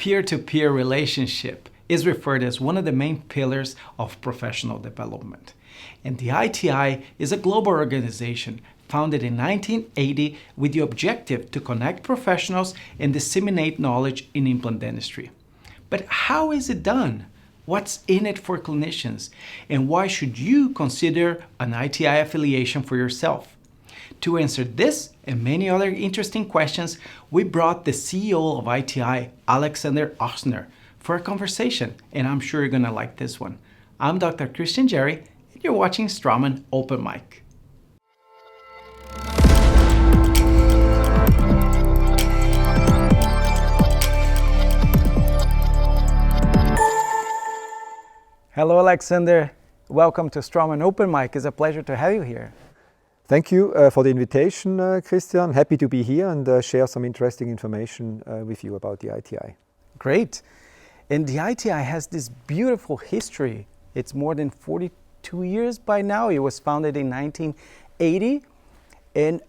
Peer-to-peer relationship is referred as one of the main pillars of professional development. And the ITI is a global organization founded in 1980 with the objective to connect professionals and disseminate knowledge in implant dentistry. But how is it done? What's in it for clinicians? And why should you consider an ITI affiliation for yourself? To answer this and many other interesting questions, we brought the CEO of ITI, Alexander Ochsner, for a conversation, and I'm sure you're going to like this one. I'm Dr. Christian Jarry, and you're watching Straumann Open Mic. Hello, Alexander. Welcome to Straumann Open Mic. It's a pleasure to have you here. Thank you for the invitation, Christian. Happy to be here and share some interesting information with you about the ITI. Great. And the ITI has this beautiful history. It's more than 42 years by now. It was founded in 1980. And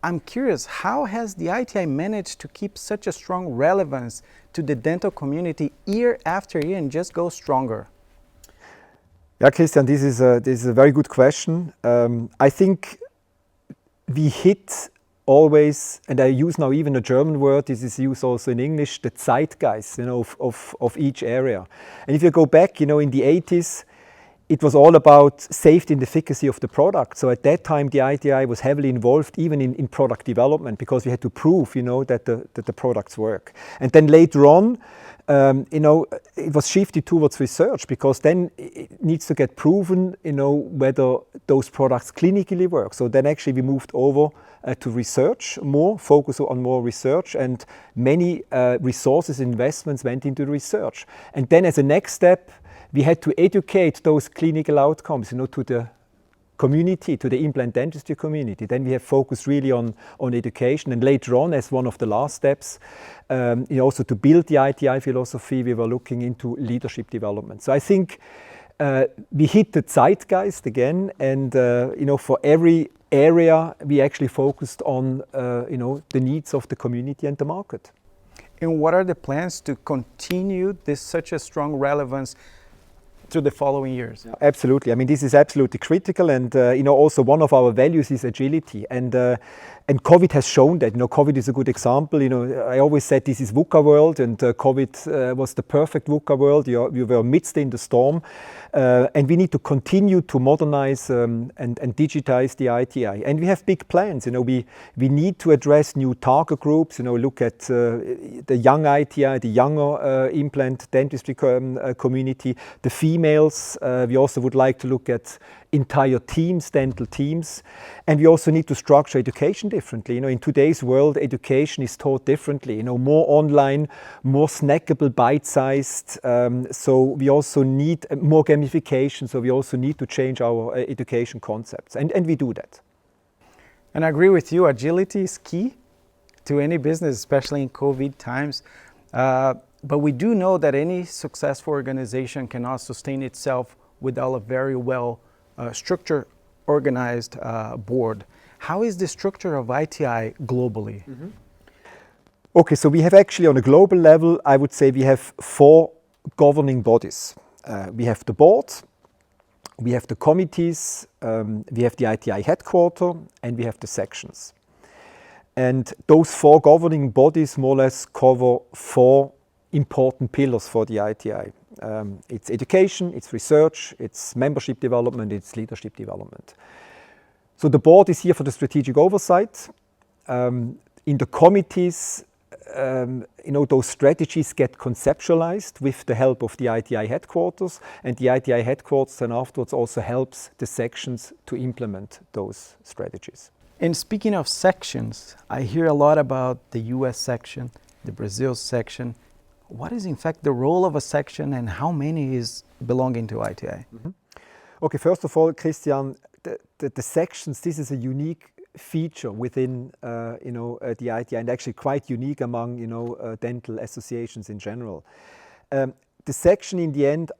I'm curious, how has the ITI managed to keep such a strong relevance to the dental community year after year and just go stronger? Yeah, Christian, this is a very good question. I think we hit always, and I use now even a German word, this is used also in English, the zeitgeist, of each area. And if you go back, in the 80s, it was all about safety and efficacy of the product. So at that time, the ITI was heavily involved even in product development because we had to prove, that the products work. And then later on, it was shifted towards research because then it needs to get proven, whether those products clinically work. So then actually we moved over to research more, focus on more research, and many resources, investments went into research. And then as a next step, we had to educate those clinical outcomes, to the community, to the implant dentistry community. Then we have focused really on education, and later on, as one of the last steps, also to build the ITI philosophy, we were looking into leadership development. So I think we hit the zeitgeist again, and for every area, we actually focused on the needs of the community and the market. And what are the plans to continue this such a strong relevance through the following years? Absolutely. I mean, this is absolutely critical, and also one of our values is agility, and COVID has shown that. COVID is a good example. I always said this is VUCA world, and COVID was the perfect VUCA world. We were midst in the storm, and we need to continue to modernize and digitize the ITI. And we have big plans. We need to address new target groups. Look at the young ITI, the younger implant dentistry community, the females. We also would like to look at entire teams, dental teams, and we also need to structure education differently. In today's world, education is taught differently. More online, more snackable, bite-sized. So we also need more gamification. So we also need to change our education concepts, and we do that. And I agree with you. Agility is key to any business, especially in COVID times. But we do know that any successful organization cannot sustain itself without a very well structured, organized board. How is the structure of ITI globally? Mm-hmm. Okay, so we have actually on a global level, I would say we have 4 governing bodies. We have the board, we have the committees, we have the ITI headquarters, and we have the sections. And those 4 governing bodies more or less cover 4 important pillars for the ITI. It's education, it's research, it's membership development, it's leadership development. So the board is here for the strategic oversight. In the committees, those strategies get conceptualized with the help of the ITI headquarters, and the ITI headquarters then afterwards also helps the sections to implement those strategies. And speaking of sections, I hear a lot about the US section, the Brazil section. What is in fact the role of a section, and how many is belonging to ITI? Mm-hmm. Okay, first of all, Christian, the sections, this is a unique feature within the ITI, and actually quite unique among dental associations in general. The section in the end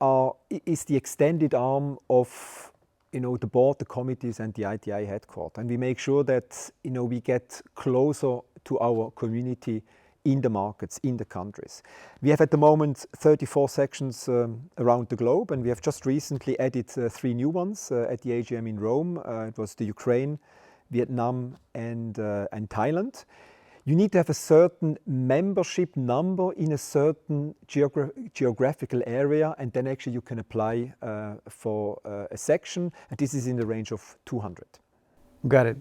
is the extended arm of the board, the committees, and the ITI headquarters, and we make sure that we get closer to our community in the markets, in the countries. We have at the moment 34 sections around the globe, and we have just recently added 3 new ones at the AGM in Rome. It was the Ukraine, Vietnam and Thailand. You need to have a certain membership number in a certain geographical area, and then actually you can apply for a section, and this is in the range of 200. Got it.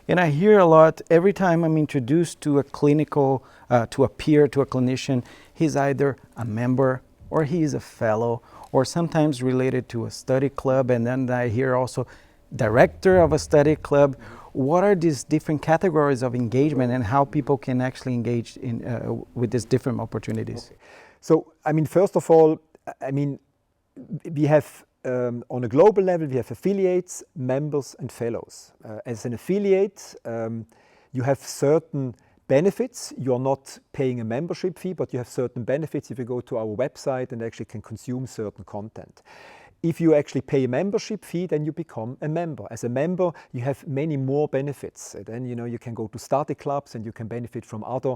And I hear a lot, every time I'm introduced to a clinical, to a peer, to a clinician, he's either a member or he's a fellow, or sometimes related to a study club, and then I hear also director of a study club. What are these different categories of engagement and how people can actually engage in with these different opportunities? Okay. So, I mean, first of all, I mean, we have on a global level, we have affiliates, members and fellows. As an affiliate, you have certain benefits. You're not paying a membership fee, but you have certain benefits if you go to our website and actually can consume certain content. If you actually pay a membership fee, then you become a member. As a member, you have many more benefits. Then you can go to study clubs and you can benefit from other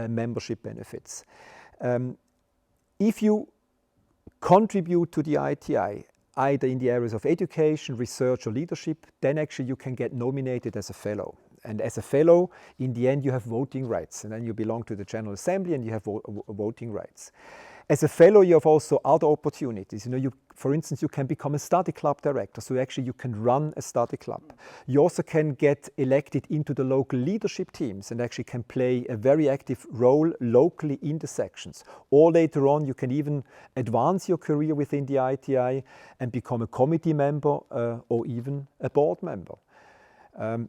membership benefits. If you contribute to the ITI, either in the areas of education, research or leadership, then actually you can get nominated as a fellow. And as a fellow, in the end, you have voting rights. And then you belong to the General Assembly and you have voting rights. As a fellow, you have also other opportunities. For instance, you can become a study club director, so actually you can run a study club. You also can get elected into the local leadership teams and actually can play a very active role locally in the sections. Or later on, you can even advance your career within the ITI and become a committee member or even a board member.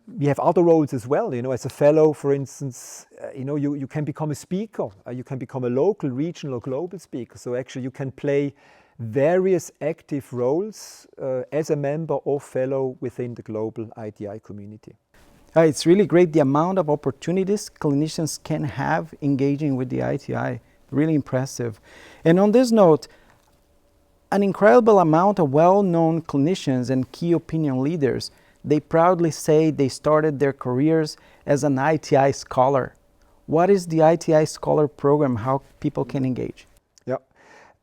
We have other roles as well. As a fellow, for instance, you can become a speaker. You can become a local, regional or global speaker. So actually you can play various active roles as a member or fellow within the global ITI community. It's really great the amount of opportunities clinicians can have engaging with the ITI. Really impressive. And on this note, an incredible amount of well-known clinicians and key opinion leaders, they proudly say they started their careers as an ITI scholar. What is the ITI Scholar Program? How people can engage? Yeah,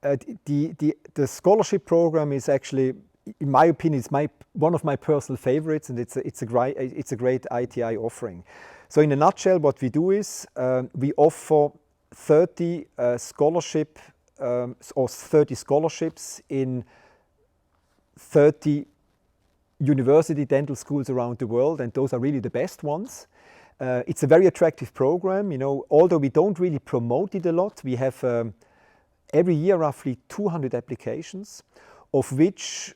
the scholarship program is actually, in my opinion, it's one of my personal favorites, and it's a great ITI offering. So in a nutshell, what we do is we offer 30 scholarship or 30 scholarships in 30 university dental schools around the world, and those are really the best ones. It's a very attractive program, although we don't really promote it a lot. We have every year roughly 200 applications, of which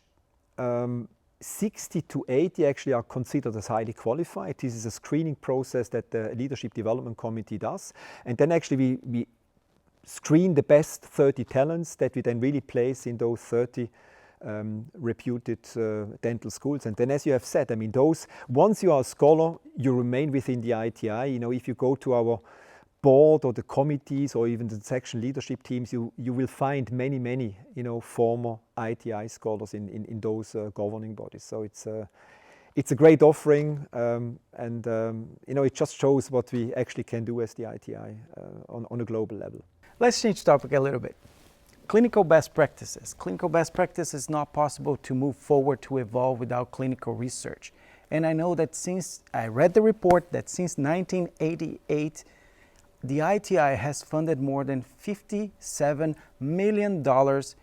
60 to 80 actually are considered as highly qualified. This is a screening process that the Leadership Development Committee does. And then actually we screen the best 30 talents that we then really place in those 30 reputed dental schools. And then, as you have said, once you are a scholar, you remain within the ITI. If you go to our board or the committees or even the section leadership teams, you will find many former ITI scholars in those governing bodies. So it's a great offering, and it just shows what we actually can do as the ITI on a global level. Let's change topic a little bit. Clinical best practices. Clinical best practice is not possible to move forward, to evolve without clinical research. And I know that since I read the report that since 1988, the ITI has funded more than $57 million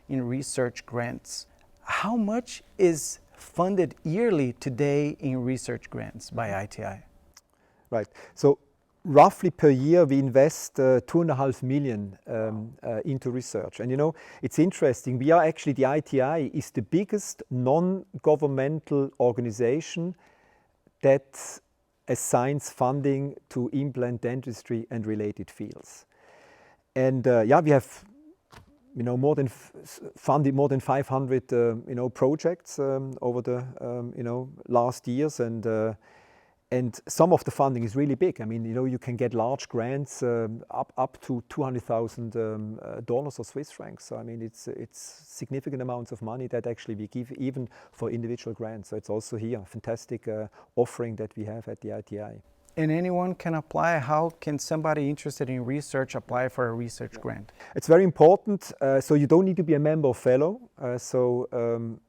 in research grants. How much is funded yearly today in research grants by ITI? Right. So roughly per year we invest 2.5 million into research. And it's interesting, we are actually, the ITI is the biggest non-governmental organization that assigns funding to implant dentistry and related fields. And we have funded more than 500 projects over the last years, and some of the funding is really big. You can get large grants up to $200,000 or Swiss francs. So it's significant amounts of money that actually we give even for individual grants. So it's also here a fantastic offering that we have at the ITI. And anyone can apply. How can somebody interested in research apply for a research grant? It's very important. So you don't need to be a member or fellow.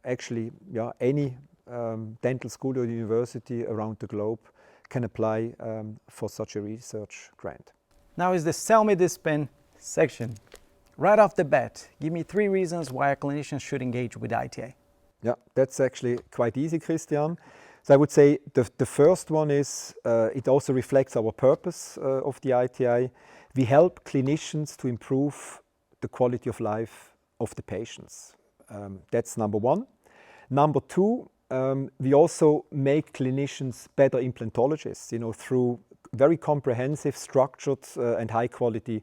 Actually, any dental school or university around the globe can apply for such a research grant. Now is the Sell Me This Pen section. Right off the bat, give me 3 reasons why a clinician should engage with ITI. Yeah, that's actually quite easy, Christian. So I would say the first one is it also reflects our purpose of the ITI. We help clinicians to improve the quality of life of the patients. That's number one. Number two, we also make clinicians better implantologists, through very comprehensive, structured and high quality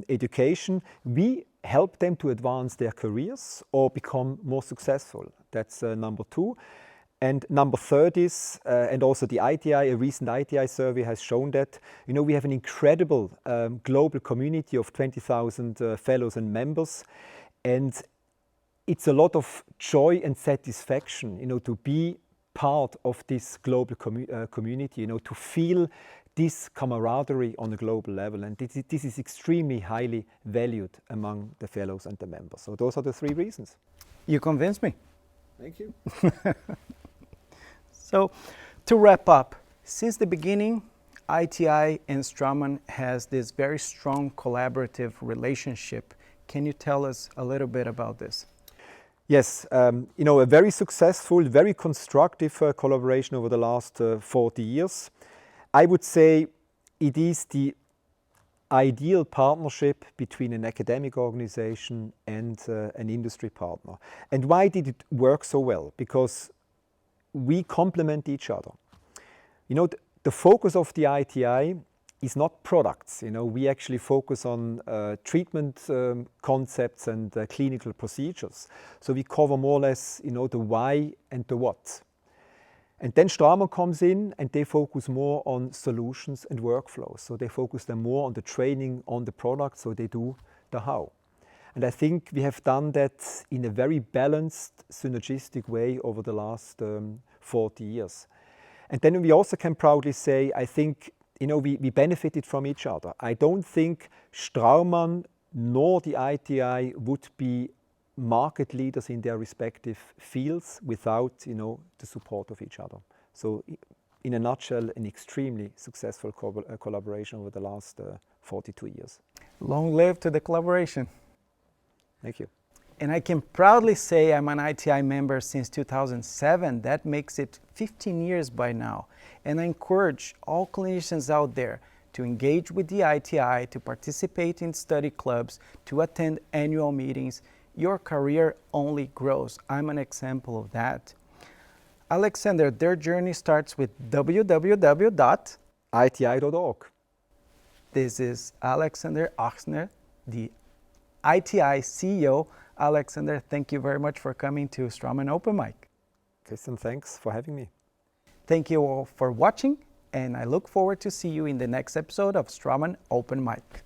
education. We help them to advance their careers or become more successful. That's number two. And number third is, and also the ITI, a recent ITI survey has shown that, we have an incredible global community of 20,000 fellows and members. And it's a lot of joy and satisfaction, to be part of this global community, to feel this camaraderie on a global level. And this is extremely highly valued among the fellows and the members. So those are the 3 reasons. You convinced me. Thank you. So, to wrap up, since the beginning, ITI and Straumann has this very strong collaborative relationship. Can you tell us a little bit about this? Yes, a very successful, very constructive collaboration over the last 40 years. I would say it is the ideal partnership between an academic organization and an industry partner. And why did it work so well? Because we complement each other. The focus of the ITI is not products. We actually focus on treatment concepts and clinical procedures. So we cover more or less, the why and the what. And then Straumann comes in and they focus more on solutions and workflows. So they focus then more on the training on the product, so they do the how. And I think we have done that in a very balanced, synergistic way over the last 40 years. And then we also can proudly say, I think, we benefited from each other. I don't think Straumann nor the ITI would be market leaders in their respective fields without, the support of each other. So in a nutshell, an extremely successful collaboration over the last 42 years. Long live to the collaboration. Thank you. And I can proudly say I'm an ITI member since 2007. That makes it 15 years by now. And I encourage all clinicians out there to engage with the ITI, to participate in study clubs, to attend annual meetings. Your career only grows. I'm an example of that. Alexander, their journey starts with www.iti.org. This is Alexander Ochsner, the ITI CEO. Alexander, thank you very much for coming to Straumann Open Mic. Christian, thanks for having me. Thank you all for watching, and I look forward to see you in the next episode of Straumann Open Mic.